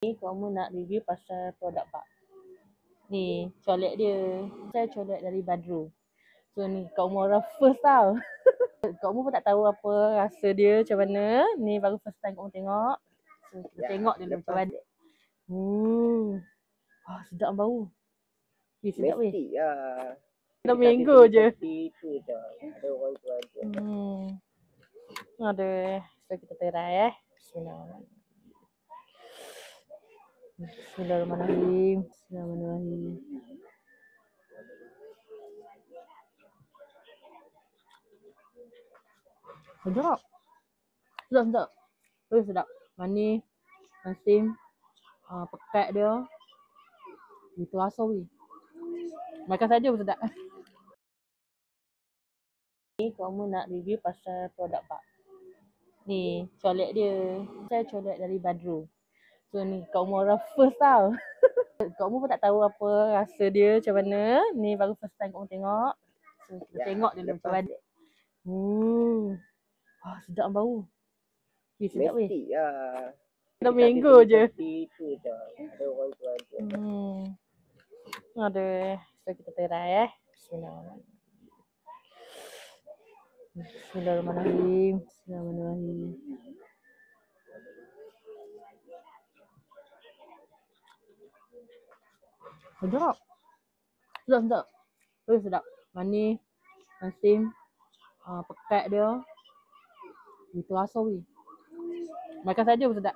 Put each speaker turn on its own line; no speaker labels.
Ni kamu nak review pasal produk Pak. Ni colek dia. Saya colek dari Badru. So ni kamu orang first tau. Kamu pun tak tahu apa rasa dia macam mana. Ni baru first time kamu tengok. So kita tengok dulu macam mana. Wah, sedap bau. Sedap weh.
Mesti lah.
Dah mango je.
Itu je. Ada orang tu aja.
Aduh. So kita try Bismillahirrahmanirrahim. Bismillahirrahmanirrahim. Bismillahirrahmanirrahim. Sedap. Sedap. Sedap. Manis. Masin. Pekat dia. Itu rasa weh. Makan saja pun sedap. Ni kamu nak review pasal produk Pak. Ni colek dia. Saya colek dari Badru. So ni kamu orang first tau. Kamu pun tak tahu apa rasa dia macam mana. Ni baru first time kamu tengok. So kita tengok dulu macam mana. Wah, sedap bau. Sedap weh.
Mesti lah.
Dah mango je.
Itu je. Ada orang tu aja.
Aduh. So kita try Bismillahirrahmanirrahim. Bismillahirrahmanirrahim. Bismillahirrahmanirrahim. Sedap. Sedap. Sedap. Manis. Masin. Pekat dia. Itu rasa weh. Makan saja pun sedap.